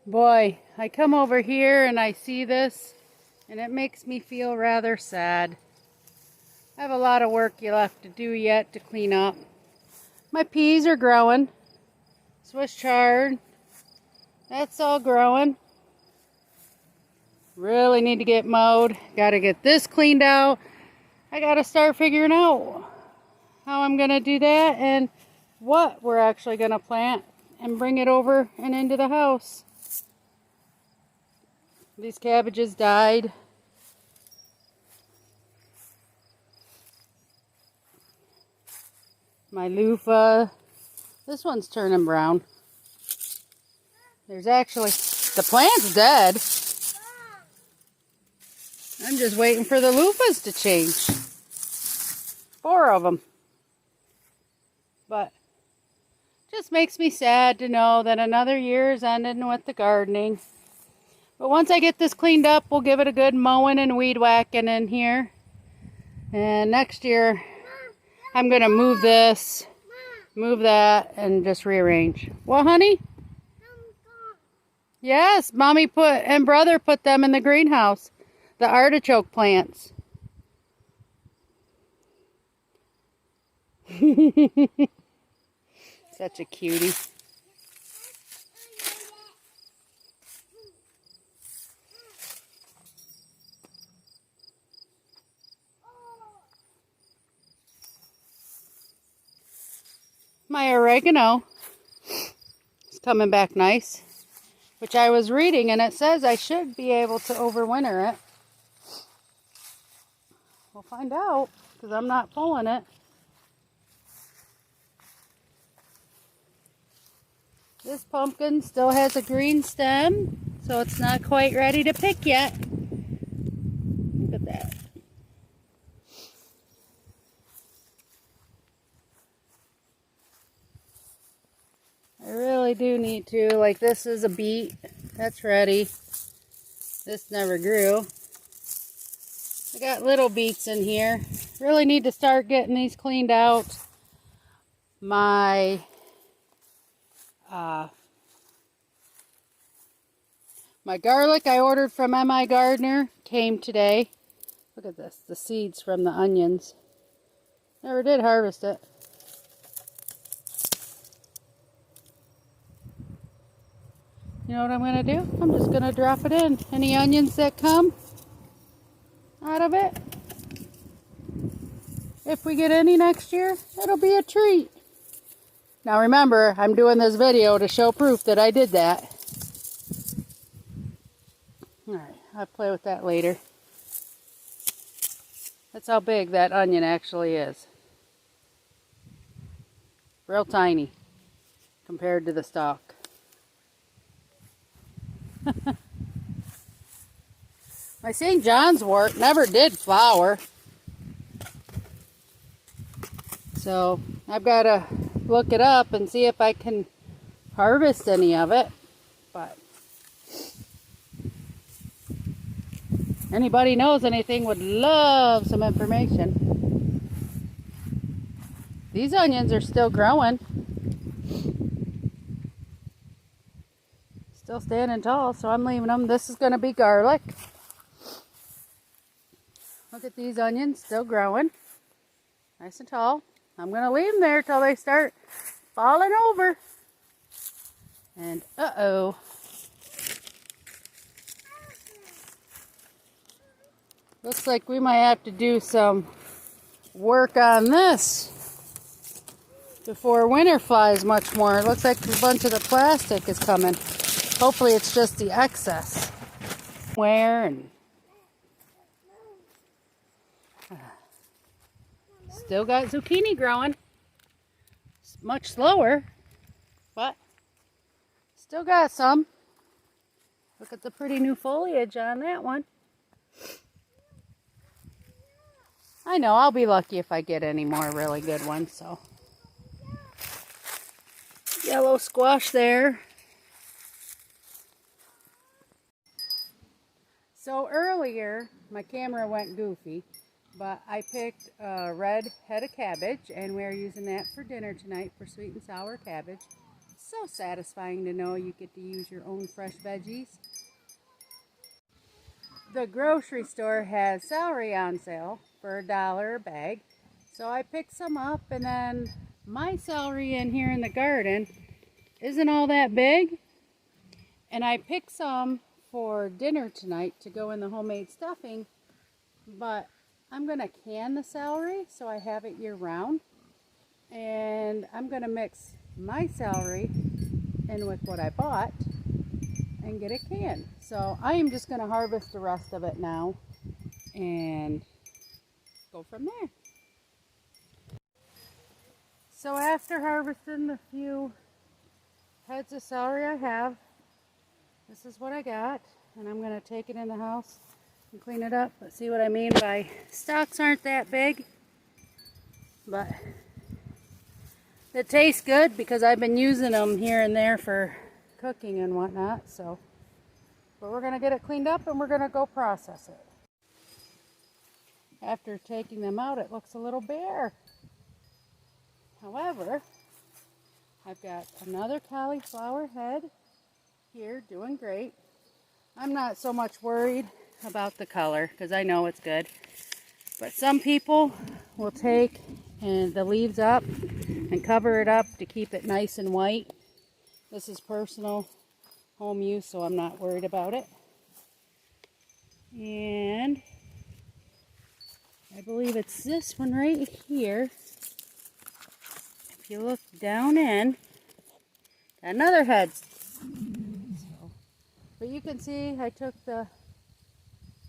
Boy, I come over here and I see this and it makes me feel rather sad. I have a lot of work left to do yet to clean up. My peas are growing. Swiss chard, that's all growing. Really need to get mowed. Got to get this cleaned out. I got to start figuring out how I'm going to do that and what we're actually going to plant and bring it over and into the house. These cabbages died. My loofah. This one's turning brown. There's actually, the plant's dead. I'm just waiting for the loofahs to change. 4 of them. But just makes me sad to know that another year is ending with the gardening. But once I get this cleaned up, we'll give it a good mowing and weed whacking in here. And next year, I'm going to move this, move that, and just rearrange. What, honey? Yes, Mommy and Brother put them in the greenhouse. The artichoke plants. Such a cutie. My oregano is coming back nice, which I was reading and it says I should be able to overwinter it. We'll find out because I'm not pulling it. This pumpkin still has a green stem, so it's not quite ready to pick yet. Look at that. I really do need to, like this is a beet, that's ready. This never grew. I got little beets in here. Really need to start getting these cleaned out. My garlic I ordered from M.I. Gardener came today. Look at this, the seeds from the onions. Never did harvest it. You know what I'm going to do? I'm just going to drop it in. Any onions that come out of it, if we get any next year, it'll be a treat. Now remember, I'm doing this video to show proof that I did that. Alright, I'll play with that later. That's how big that onion actually is. Real tiny compared to the stalk. My St. John's wort never did flower. So I've got to look it up and see if I can harvest any of it. But anybody knows anything would love some information. These onions are still growing. Still standing tall, so I'm leaving them. This is going to be garlic. Look at these onions, still growing. Nice and tall. I'm going to leave them there till they start falling over. And uh-oh. Looks like we might have to do some work on this before winter flies much more. It looks like a bunch of the plastic is coming. Hopefully it's just the excess. Still got zucchini growing. It's much slower, but still got some. Look at the pretty new foliage on that one. I know, I'll be lucky if I get any more really good ones, so. Yellow squash there. So earlier, my camera went goofy, but I picked a red head of cabbage, and we're using that for dinner tonight for sweet and sour cabbage. so satisfying to know you get to use your own fresh veggies. The grocery store has celery on sale for $1 a bag. So I picked some up, and then my celery in here in the garden isn't all that big. And I picked some for dinner tonight to go in the homemade stuffing, but I'm going to can the celery so I have it year round. And I'm going to mix my celery in with what I bought and get it canned. So I am just going to harvest the rest of it now and go from there. So after harvesting the few heads of celery I have, this is what I got, and I'm going to take it in the house and clean it up. Let's see what I mean by stalks aren't that big, but it tastes good because I've been using them here and there for cooking and whatnot. So, but we're going to get it cleaned up and we're going to go process it. After taking them out, it looks a little bare. However, I've got another cauliflower head here doing great. I'm not so much worried about the color because I know it's good. But some people will take the leaves up and cover it up to keep it nice and white. This is personal home use, so I'm not worried about it. And I believe it's this one right here. If you look down in, another head. So, but you can see I took the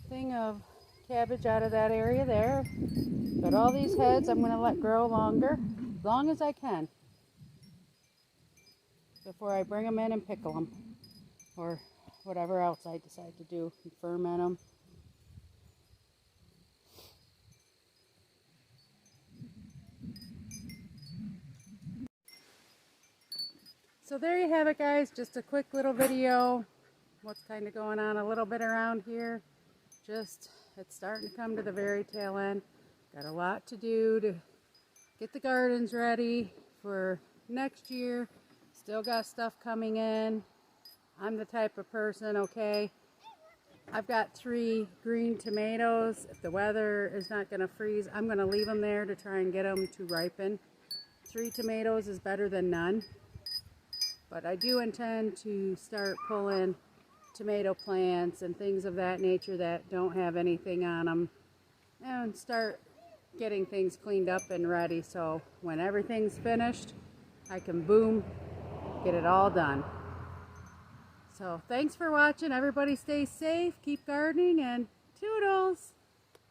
thing of cabbage out of that area there. But all these heads I'm going to let grow longer, as long as I can, before I bring them in and pickle them, or whatever else I decide to do, and ferment them. So there you have it, guys, just a quick little video, what's kind of going on a little bit around here. Just, it's starting to come to the very tail end. Got a lot to do to get the gardens ready for next year. Still got stuff coming in. I'm the type of person, okay, I've got 3 green tomatoes. If the weather is not going to freeze, I'm going to leave them there to try and get them to ripen. 3 tomatoes is better than none. But I do intend to start pulling tomato plants and things of that nature that don't have anything on them, and start getting things cleaned up and ready, so when everything's finished I can boom, get it all done. So thanks for watching. Everybody stay safe, keep gardening, and